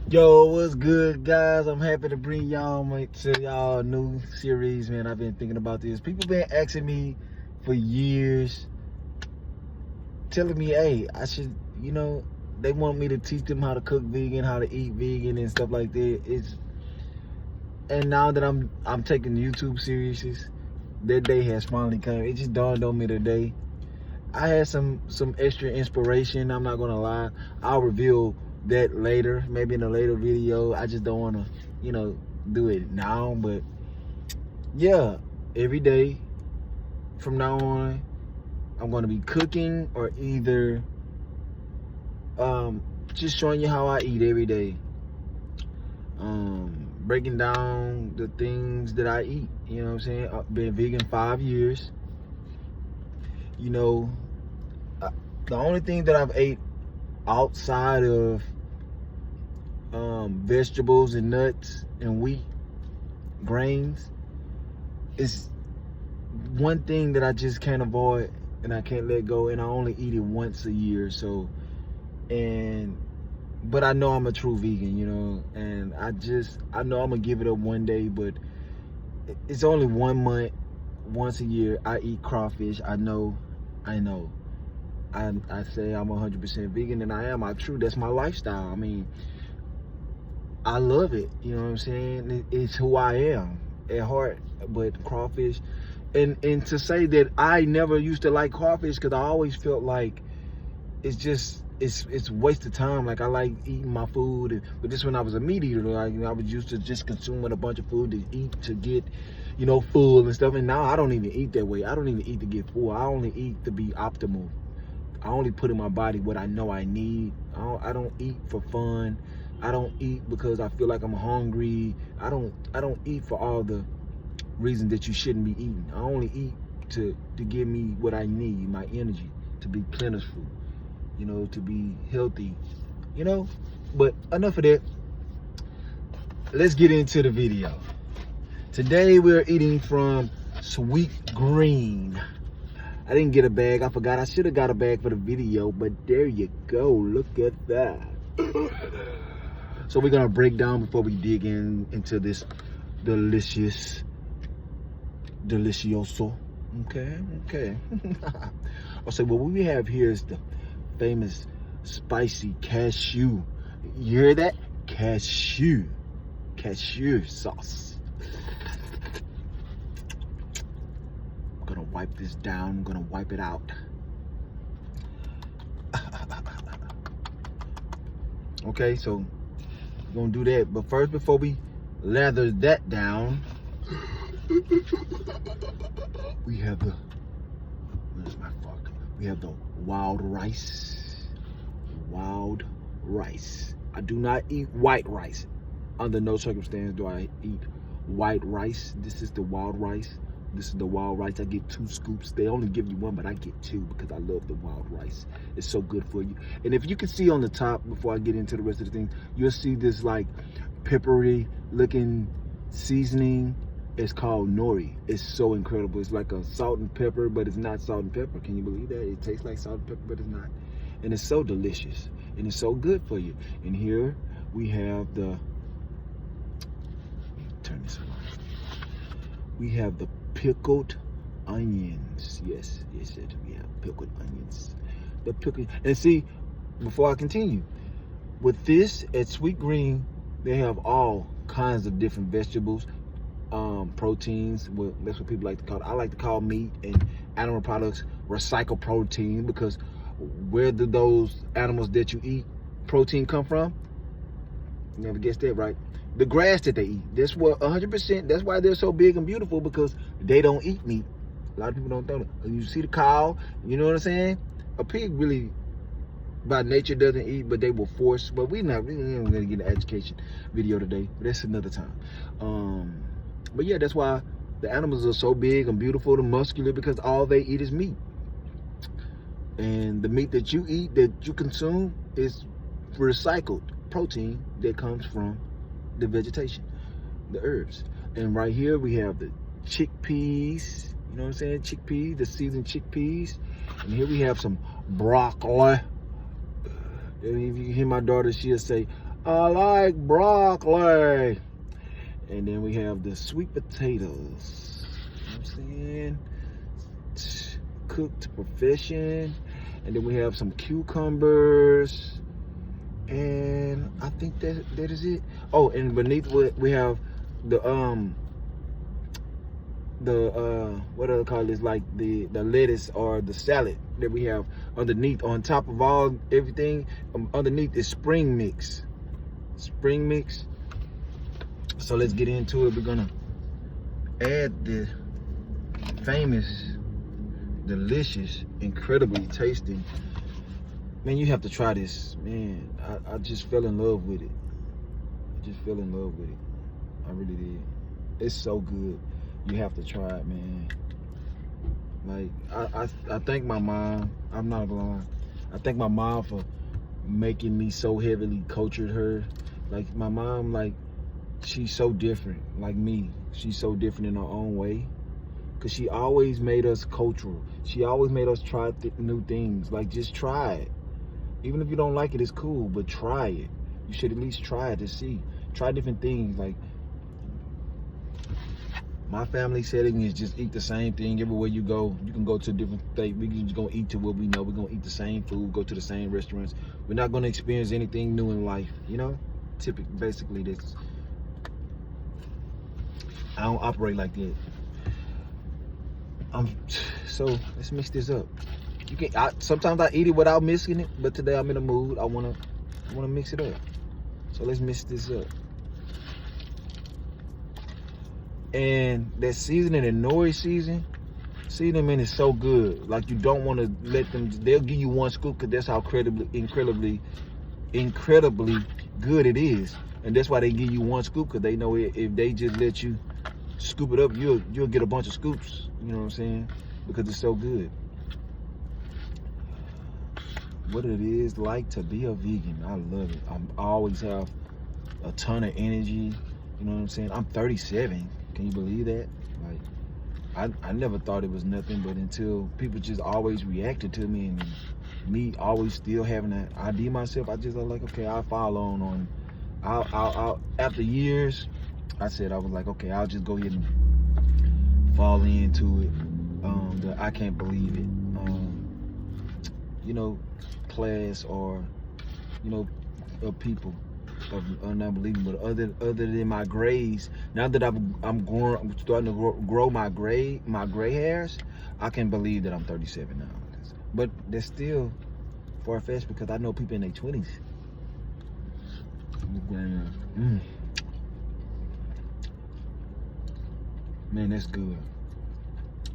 Yo, what's good, guys? I'm happy to bring y'all a new series, man. I've been thinking about this. People been asking me for years, telling me, hey, I should, they want me to teach them how to cook vegan, how to eat vegan and stuff like that. And now that I'm taking YouTube serious, that day has finally come. It just dawned on me today. I had some extra inspiration. I'm not gonna lie. I'll reveal that later, maybe in a later video. I just don't want to, do it now. But yeah, every day from now on, I'm gonna be cooking or either just showing you how I eat every day. Breaking down the things that I eat. You know what I'm saying? I've been vegan 5 years. You know, the only thing that I've ate outside of vegetables and nuts and wheat, grains, is one thing that I just can't avoid and I can't let go, and I only eat it once a year. So, but I know I'm a true vegan, and I know I'm gonna give it up one day, but it's only 1 month, once a year I eat crawfish. I know. I say I'm 100% vegan, and I am. That's my lifestyle. I mean, I love it. You know what I'm saying? It's who I am at heart. But crawfish, and to say that I never used to like crawfish, because I always felt like it's a waste of time. Like, I like eating my food, but this when I was a meat eater, like, I was used to just consuming a bunch of food to eat to get, full and stuff. And now I don't even eat that way. I don't even eat to get full. I only eat to be optimal. I only put in my body what I know I need. I don't eat for fun. I don't eat because I feel like I'm hungry. I don't eat for all the reasons that you shouldn't be eating. I only eat to give me what I need, my energy, to be plentiful, to be healthy, But enough of that. Let's get into the video. Today we're eating from Sweet Green. I didn't get a bag. I forgot. I should have got a bag for the video, but there you go. Look at that. So we're gonna break down before we dig into this delicioso. Okay. So what we have here is the famous spicy cashew. You hear that? Cashew sauce. I'm gonna wipe this down. I'm gonna wipe it out. Okay, so we're gonna do that. But first, before we lather that down, we have the wild rice. Wild rice. I do not eat white rice. Under no circumstance do I eat white rice. This is the wild rice. I get 2 scoops. They only give you 1, but I get 2 because I love the wild rice. It's so good for you. And if you can see on the top, before I get into the rest of the thing, you'll see this like peppery looking seasoning. It's called nori. It's so incredible. It's like a salt and pepper, but it's not salt and pepper. Can you believe that? It tastes like salt and pepper, but it's not. And it's so delicious. And it's so good for you. And here we have turn this on. We have the pickled onions. Yes, we have pickled onions. And see, before I continue, with this at Sweet Green, they have all kinds of different vegetables, proteins. Well, that's what people like to call it. I like to call meat and animal products recycled protein, because where do those animals that you eat protein come from? You never guessed that, right? The grass that they eat. That's what 100%. That's why they're so big and beautiful, because they don't eat meat. A lot of people don't know that. You see the cow, you know what I'm saying? A pig really, by nature, doesn't eat, but they will force. But we're not going to get an education video today. But that's another time. But yeah, that's why the animals are so big and beautiful and muscular, because all they eat is meat. And the meat that you eat, that you consume, is recycled protein that comes from the vegetation, the herbs. And right here we have the chickpeas, you know what I'm saying? Chickpeas, the seasoned chickpeas. And here we have some broccoli. And if you hear my daughter, she'll say, I like broccoli. And then we have the sweet potatoes. You know what I'm saying? Cooked to perfection. And then we have some cucumbers. And I think that is it. Oh, and beneath we have the what do I call this? Like the lettuce or the salad that we have underneath. On top of everything, underneath is spring mix. Spring mix. So let's get into it. We're gonna add the famous, delicious, incredibly tasty. Man, you have to try this. Man, I just fell in love with it. I just fell in love with it. I really did. It's so good. You have to try it, man. Like, I thank my mom. I'm not gonna lie. I thank my mom for making me so heavily cultured her. Like, my mom, like, she's so different, like me. She's so different in her own way. Cause she always made us cultural. She always made us try new things. Like, just try it. Even if you don't like it, it's cool, but try it. You should at least try it to see. Try different things. Like, my family setting is just eat the same thing everywhere you go. You can go to a different state. We just gonna eat to what we know. We're gonna eat the same food, go to the same restaurants. We're not gonna experience anything new in life, you know? Basically this. I don't operate like that. So let's mix this up. You can. Sometimes I eat it without mixing it, but today I'm in a mood. I wanna mix it up. So let's mix this up. And that seasoning and nori seasoning is so good. Like, you don't want to let them. They'll give you one scoop because that's how incredibly good it is. And that's why they give you one scoop, because they know if they just let you scoop it up, you'll get a bunch of scoops. You know what I'm saying? Because it's so good. What it is like to be a vegan, I love it. I always have a ton of energy. You know what I'm saying? I'm 37. Can you believe that? Like, I never thought it was nothing, but until people just always reacted to me, and me always still having that ID myself, I just was like, okay, I'll follow on. I'll after years, I was like, okay, I'll just go ahead and fall into it. The I can't believe it. You know, class or, you know, of people of unbelieving, but other than my grays, now that I'm starting to grow my gray hairs, I can believe that I'm 37 now. But that's still far-fetched because I know people in their 20s. Man, that's good.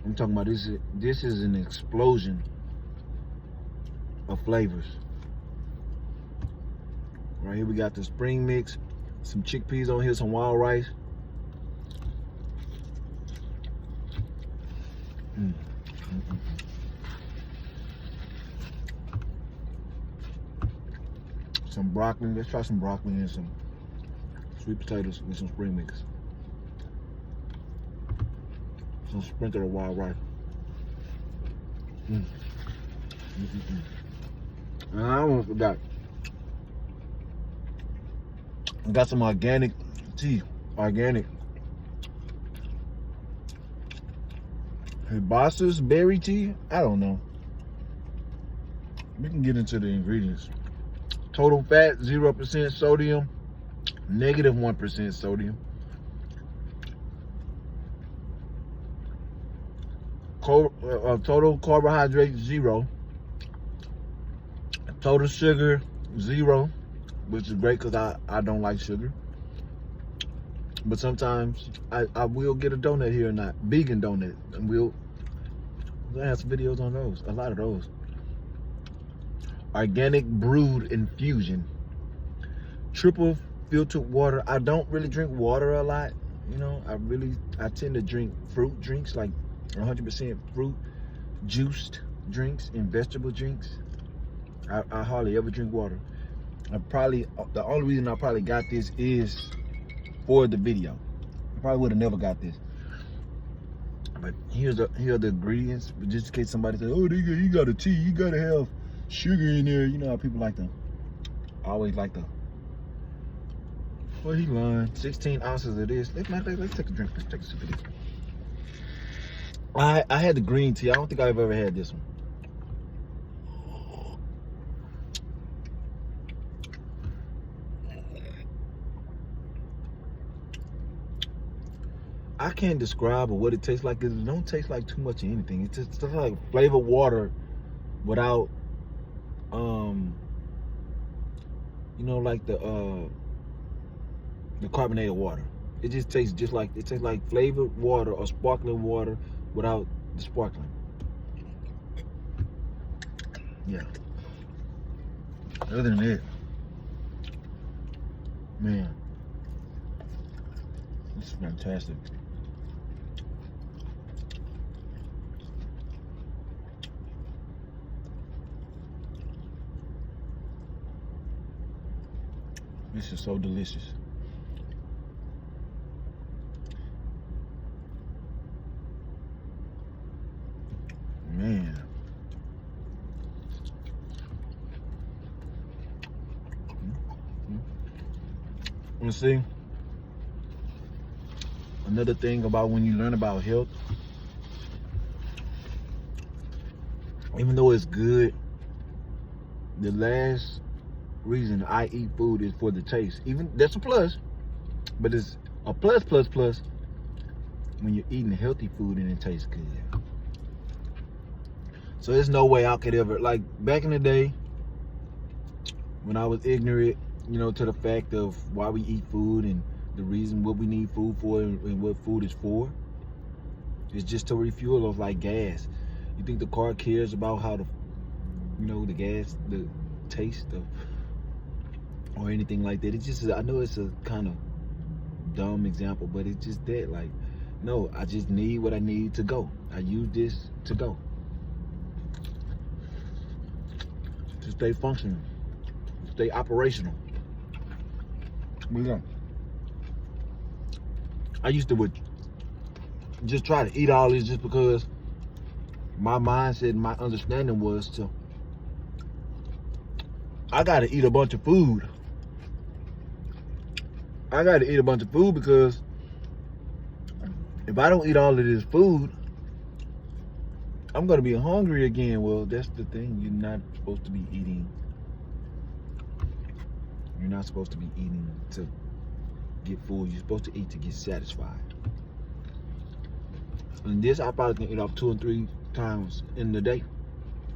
I'm talking about this is an explosion of flavors. Right here we got the spring mix, some chickpeas on here, some wild rice. Some broccoli. Let's try some broccoli and some sweet potatoes with some spring mix. Some sprinkle of wild rice. And I almost forgot. I got some organic tea. Organic. Hibiscus berry tea? I don't know. We can get into the ingredients. Total fat, 0% sodium, negative 1% sodium. Total carbohydrate, 0. Total sugar, 0, which is great because I don't like sugar. But sometimes I will get a donut here or not. Vegan donut. And we'll have some videos on those. A lot of those. Organic brewed infusion. Triple filtered water. I don't really drink water a lot. You know, I tend to drink fruit drinks, like 100% fruit juiced drinks and vegetable drinks. I hardly ever drink water. The only reason I probably got this is for the video. I probably would have never got this. But here are the ingredients. But just in case somebody says, oh, you got a tea, you gotta have sugar in there. You know how people like to always like to Well, he lying. 16 ounces of this. Let's take a drink. Let's take a sip of this. I had the green tea. I don't think I've ever had this one. I can't describe what it tastes like. It don't taste like too much of anything. It's just like flavored water without, you know, like the carbonated water. It just tastes like flavored water or sparkling water without the sparkling. Yeah. Other than that, man, this is fantastic. This is so delicious. Man. You see, another thing about when you learn about health, even though it's good, the last reason I eat food is for the taste. Even that's a plus, but it's a plus when you're eating healthy food and it tastes good. So there's no way I could ever, like back in the day when I was ignorant, you know, to the fact of why we eat food and the reason what we need food for and what food is for. It's just to refuel us like gas. You think the car cares about how the, you know, the gas, the taste of, or anything like that? It's just, I know it's a kind of dumb example, but it's just that, like, no, I just need what I need to go. I use this to go, to stay functional, stay operational. Yeah. I used to just try to eat all this just because my mindset and my understanding was to, I gotta eat a bunch of food. I gotta eat a bunch of food because if I don't eat all of this food, I'm gonna be hungry again. Well, that's the thing. You're not supposed to be eating. You're not supposed to be eating to get full. You're supposed to eat to get satisfied. And this, I probably can eat off 2 or 3 times in the day.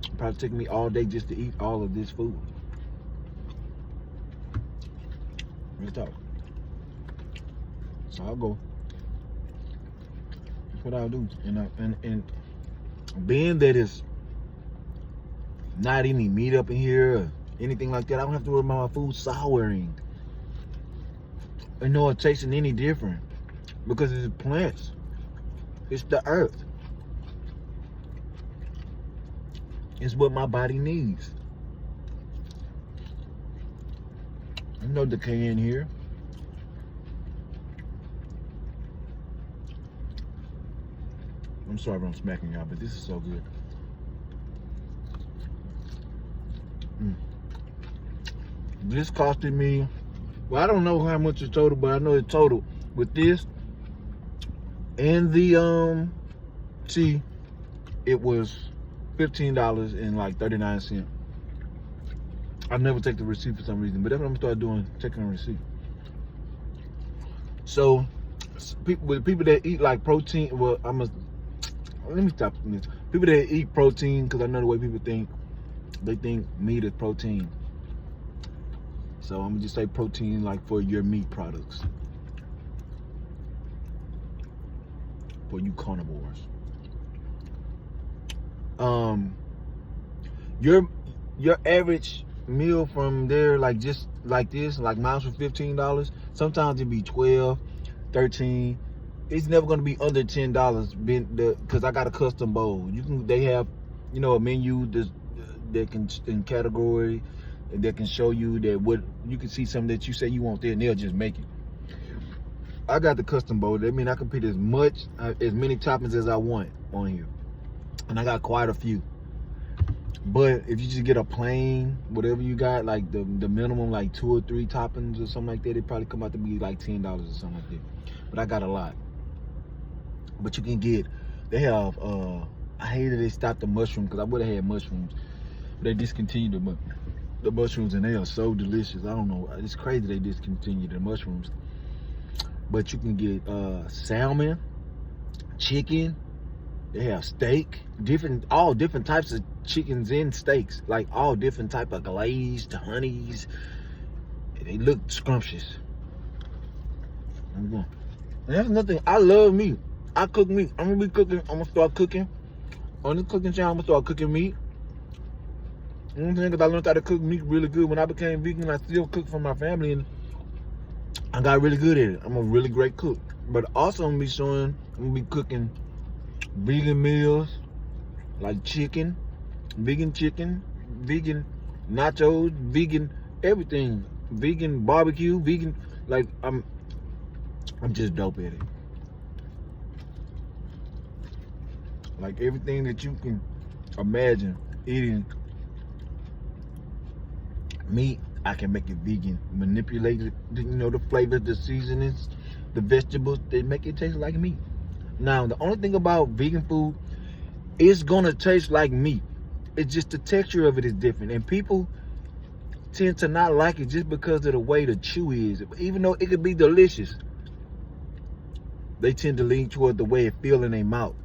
It'll probably take me all day just to eat all of this food. Let's talk. So I'll go. That's what I'll do. And being that it's not any meat up in here or anything like that, I don't have to worry about my food souring. Nor tasting any different because it's plants. It's the earth. It's what my body needs. There's no decay in here. I'm sorry if I'm smacking y'all, but this is so good. This costed me, well, I don't know how much it's total, but I know it's total with this and the tea. It was $15 and like 39 cents. I never take the receipt for some reason, but that's what I'm gonna start doing, checking the receipt. So people that eat like protein, well, let me stop this. People that eat protein, because I know the way people think, they think meat is protein. So I'm gonna just say protein like for your meat products. For you carnivores. Your average meal from there, like just like this, like mine for $15. Sometimes it be 12, 13. It's never gonna be under $10 because I got a custom bowl. They have, you know, a menu that can in category that can show you that what you can see something that you say you want there and they'll just make it. I got the custom bowl. That means I can put as many toppings as I want on here, and I got quite a few. But if you just get a plain, whatever you got, like the minimum, like 2 or 3 toppings or something like that, it probably come out to be like $10 or something like that. But I got a lot. But you can get, they have, I hated they stopped the mushroom because I would have had mushrooms. But they discontinued the mushrooms, and they are so delicious. I don't know, it's crazy they discontinued the mushrooms. But you can get salmon, chicken. They have steak, all different types of chickens and steaks, like all different type of glazed honeys. They look scrumptious. And that's nothing. I love meat. I cook meat. I'm gonna be cooking. I'm gonna start cooking on the cooking channel. I'm gonna start cooking meat. You know what I'm saying? Because I learned how to cook meat really good when I became vegan. I still cook for my family, and I got really good at it. I'm a really great cook. But also, I'm gonna be cooking vegan meals like chicken, vegan nachos, vegan everything, vegan barbecue, vegan. Like I'm just dope at it. Like everything that you can imagine eating meat, I can make it vegan. Manipulate it, you know, the flavors, the seasonings, the vegetables, they make it taste like meat. Now, the only thing about vegan food, it's gonna taste like meat. It's just the texture of it is different. And people tend to not like it just because of the way the chew is. Even though it could be delicious, they tend to lean toward the way it feels in their mouth.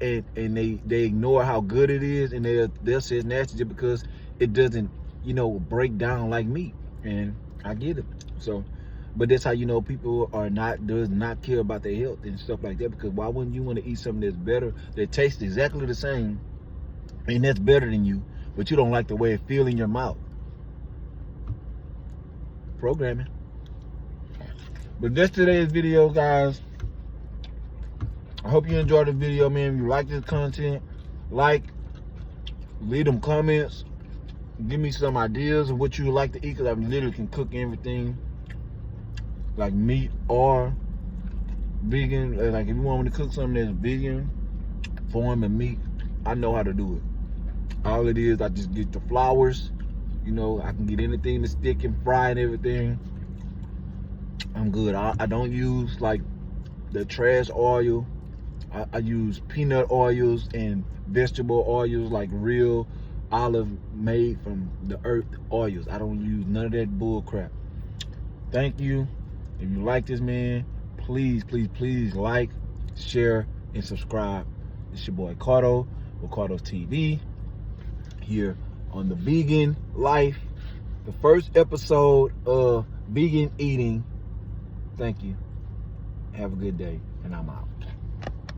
And they ignore how good it is, and they'll say it's nasty just because it doesn't, you know, break down like meat. And I get it. So, but that's how you know people does not care about their health and stuff like that. Because why wouldn't you want to eat something that's better, that tastes exactly the same, and that's better than you, but you don't like the way it feels in your mouth? Programming. But that's today's video, guys. I hope you enjoyed the video, man. If you like this content, leave them comments. Give me some ideas of what you would like to eat, because I literally can cook everything, like meat or vegan. Like if you want me to cook something that's vegan, form and meat, I know how to do it. All it is, I just get the flours. You know, I can get anything to stick and fry and everything. I'm good. I don't use like the trash oil. I use peanut oils and vegetable oils, like real olive made from the earth oils. I don't use none of that bull crap. Thank you. If you like this, man, please like, share, and subscribe. It's your boy Cardo with Cardo's TV here on the Vegan Life, the first episode of vegan eating. Thank you. Have a good day, and I'm out.